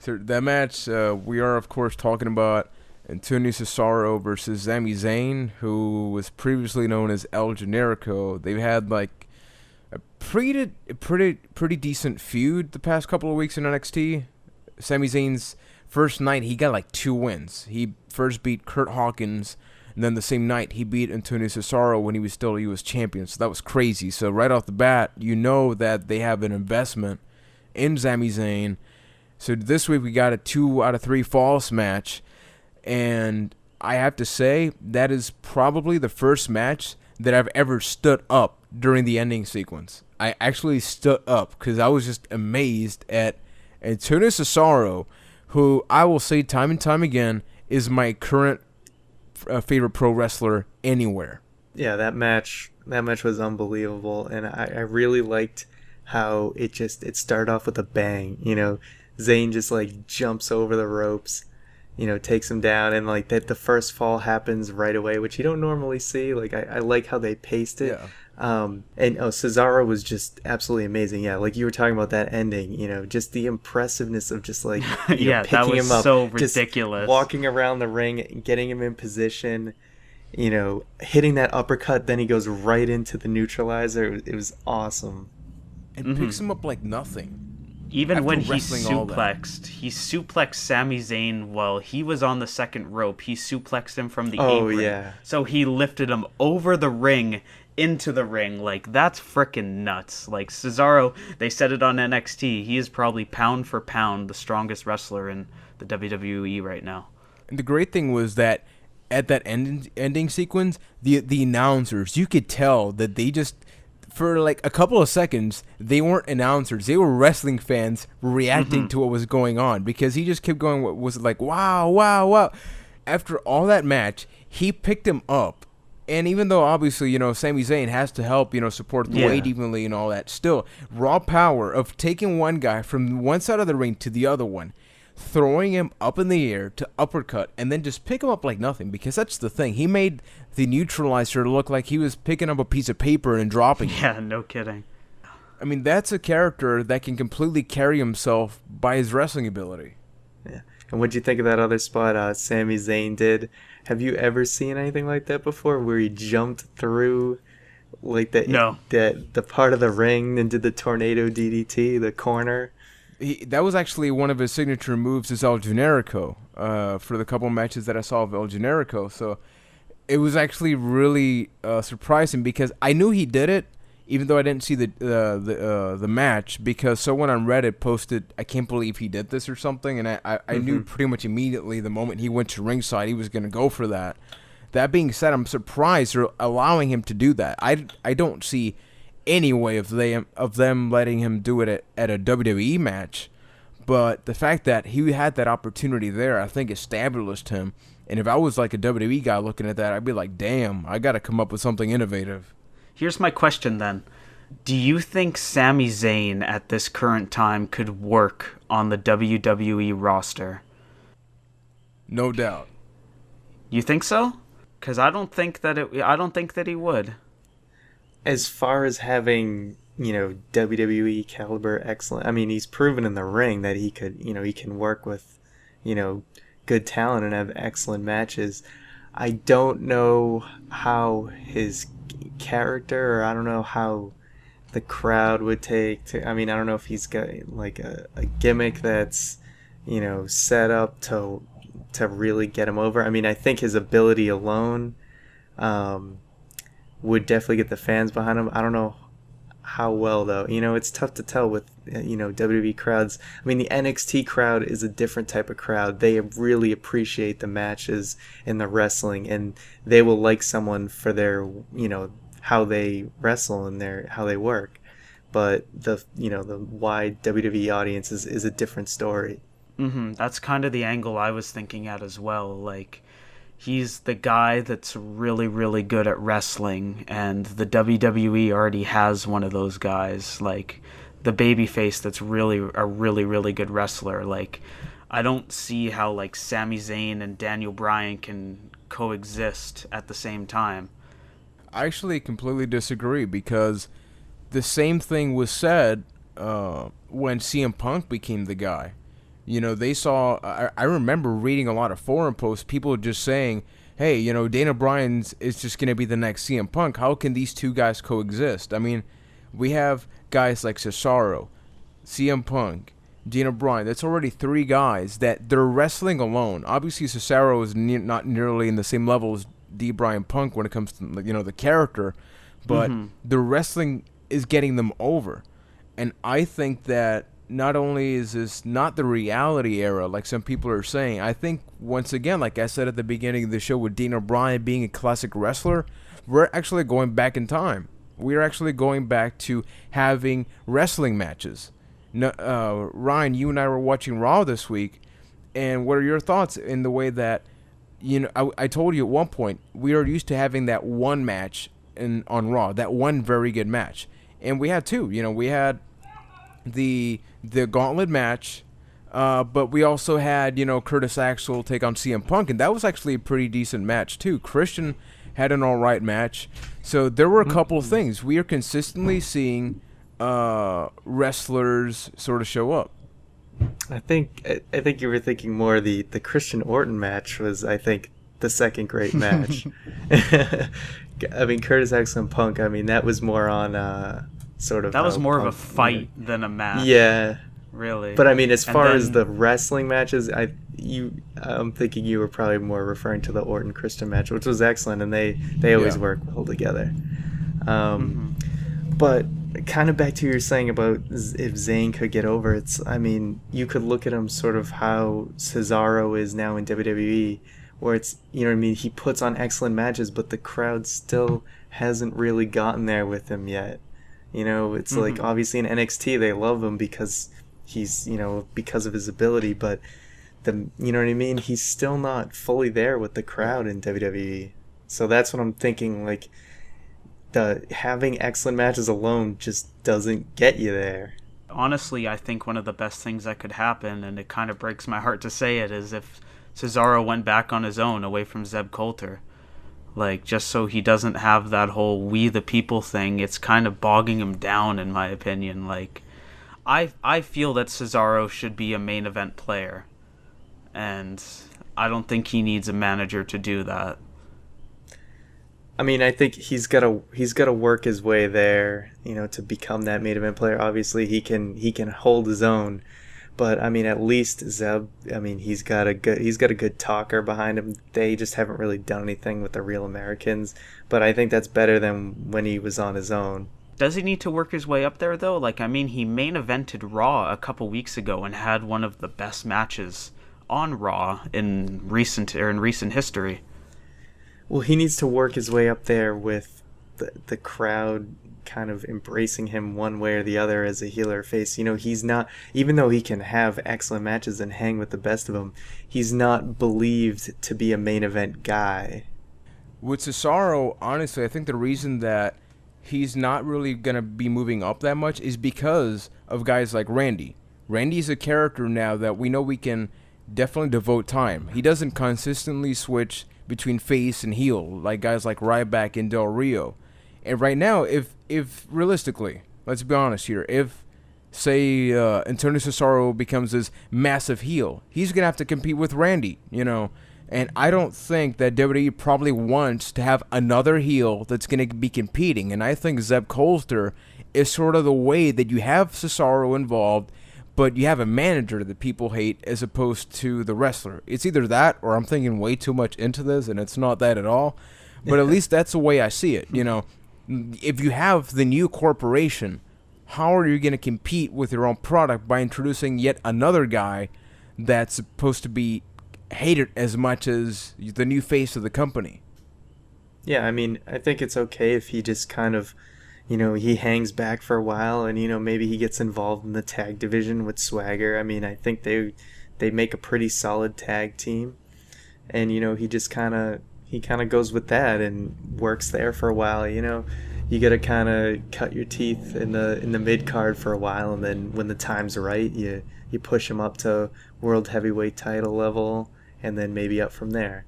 So that match, we are of course talking about Antonio Cesaro versus Sami Zayn, who was previously known as El Generico. They've had like a pretty decent feud the past couple of weeks in NXT. Sami Zayn's first night, he got like 2 wins. He first beat Kurt Hawkins, and then the same night he beat Antonio Cesaro when he was still US champion. So that was crazy. So right off the bat, you know that they have an investment in Sami Zayn. So this week we got a 2 out of 3 falls match, and I have to say that is probably the first match that I've ever stood up during the ending sequence. I actually stood up because I was just amazed at Antonio Cesaro, who I will say time and time again is my current favorite pro wrestler anywhere. Yeah, that match was unbelievable, and I really liked how it started off with a bang. Zayn just like jumps over the ropes, takes him down, and like that the first fall happens right away, which you don't normally see. Like I like how they paced it. Yeah. Cesaro was just absolutely amazing. Yeah, like you were talking about that ending, just the impressiveness of just like Yeah, that picking was him up, so just ridiculous. walking around the ring, getting him in position, hitting that uppercut, then he goes right into the neutralizer. It was awesome. And picks him up like nothing. Even After when he wrestling all that. suplexed Sami Zayn while he was on the second rope. He suplexed him from the Oh, apron. yeah. So he lifted him over the ring into the ring. Like, that's freaking nuts. Like, Cesaro, they said it on NXT. He is probably pound for pound the strongest wrestler in the WWE right now. And the great thing was that at that ending sequence, the announcers, you could tell that they just, for like a couple of seconds, they weren't announcers. They were wrestling fans reacting to what was going on, because he just kept going, what was like, wow, wow, wow. After all that match, he picked him up. And even though obviously, Sami Zayn has to help, support the weight evenly and all that, still, raw power of taking one guy from one side of the ring to the other one, throwing him up in the air to uppercut, and then just pick him up like nothing, because that's the thing. He made the neutralizer look like he was picking up a piece of paper and dropping it. Yeah, no kidding. I mean, that's a character that can completely carry himself by his wrestling ability. Yeah. And what'd you think of that other spot Sami Zayn did? Have you ever seen anything like that before, where he jumped through like the part of the ring and did the tornado DDT, the corner? That was actually one of his signature moves as El Generico for the couple matches that I saw of El Generico. So it was actually really surprising, because I knew he did it, even though I didn't see the match, because someone on Reddit posted, "I can't believe he did this" or something, and I knew pretty much immediately the moment he went to ringside he was going to go for that. That being said, I'm surprised they're allowing him to do that. I don't see any way of them letting him do it at a WWE match, but the fact that he had that opportunity there, I think established him. And if I was like a WWE guy looking at that, I'd be like, damn, I got to come up with something innovative. Here's my question then. Do you think Sami Zayn at this current time could work on the WWE roster? No doubt. You think so? Because I don't think that he would. As far as having, WWE caliber excellent, I mean, he's proven in the ring that he can work with, good talent and have excellent matches. I don't know how his character, or I don't know how the crowd would take to, I don't know if he's got like a gimmick that's, set up to really get him over. I think his ability alone, would definitely get the fans behind him. I don't know how well, though. It's tough to tell with, WWE crowds. The NXT crowd is a different type of crowd. They really appreciate the matches and the wrestling, and they will like someone for their, how they wrestle and how they work. But the wide WWE audience is a different story. That's kind of the angle I was thinking at as well. Like, he's the guy that's really, really good at wrestling, and the WWE already has one of those guys, like the babyface that's really a really, really good wrestler. Like, I don't see how like Sami Zayn and Daniel Bryan can coexist at the same time. I actually completely disagree, because the same thing was said when CM Punk became the guy. They saw. I remember reading a lot of forum posts. People just saying, "Hey, Dana Bryan's is just gonna be the next CM Punk. How can these two guys coexist?" I mean, we have guys like Cesaro, CM Punk, Dana Bryan. That's already three guys that they're wrestling alone. Obviously, Cesaro is not nearly in the same level as D. Bryan Punk when it comes to the character, but the wrestling is getting them over. And I think that not only is this not the reality era like some people are saying, I think once again, like I said at the beginning of the show with Dana Bryan being a classic wrestler, we're actually going back in time. We're actually going back to having wrestling matches. No, Ryan, you and I were watching Raw this week, and what are your thoughts in the way that, I told you at one point, we are used to having that one match on Raw, that one very good match. And we had two. We had the gauntlet match, but we also had, Curtis Axel take on CM Punk, and that was actually a pretty decent match, too. Christian had an all right match. So there were a couple of things. We are consistently seeing wrestlers sort of show up. I think you were thinking more the Christian Orton match was, I think, the second great match. I mean, Curtis Axel and Punk, I mean, that was more on sort of... That was more Punk, of a fight than a match. Yeah. Really. But I mean, as far as the wrestling matches, I'm thinking you were probably more referring to the Orton Christian match, which was excellent, and they always work well together. But kind of back to what you were saying about if Zayn could get over, I mean, you could look at him sort of how Cesaro is now in WWE, where it's, what I mean, he puts on excellent matches, but the crowd still hasn't really gotten there with him yet. It's like, obviously in NXT they love him because he's, because of his ability, but you know what I mean? He's still not fully there with the crowd in WWE. So that's what I'm thinking, like, having excellent matches alone just doesn't get you there. Honestly, I think one of the best things that could happen, and it kind of breaks my heart to say it, is if Cesaro went back on his own away from Zeb Coulter. Like, just so he doesn't have that whole we the people thing. It's kind of bogging him down, in my opinion. Like, I feel that Cesaro should be a main event player, and I don't think he needs a manager to do that. I mean, I think he's got to work his way there, to become that main event player. Obviously, he can hold his own, but I mean, at least Zeb, I mean, he's got a good talker behind him. They just haven't really done anything with the Real Americans, but I think that's better than when he was on his own. Does he need to work his way up there though? Like, I mean, he main evented Raw a couple weeks ago and had one of the best matches on Raw in recent history. Well, he needs to work his way up there with the crowd kind of embracing him one way or the other as a heel or face. He's not, even though he can have excellent matches and hang with the best of them, he's not believed to be a main event guy. With Cesaro, honestly, I think the reason that he's not really going to be moving up that much is because of guys like Randy. Randy's a character now that we know we can definitely devote time. He doesn't consistently switch between face and heel like guys like Ryback and Del Rio. And right now, if realistically, let's be honest here, if say Antonio Cesaro becomes this massive heel, he's gonna have to compete with Randy, and I don't think that WWE probably wants to have another heel that's gonna be competing. And I think Zeb Coulter is sort of the way that you have Cesaro involved, but you have a manager that people hate as opposed to the wrestler. It's either that or I'm thinking way too much into this, and it's not that at all. But at least that's the way I see it. If you have the new corporation, how are you going to compete with your own product by introducing yet another guy that's supposed to be hated as much as the new face of the company? Yeah, I mean, I think it's okay if he just kind of, he hangs back for a while and, maybe he gets involved in the tag division with Swagger. I mean, I think they make a pretty solid tag team. And, he just kind of goes with that and works there for a while. You got to kind of cut your teeth in the mid card for a while, and then when the time's right, you push him up to world heavyweight title level, and then maybe up from there.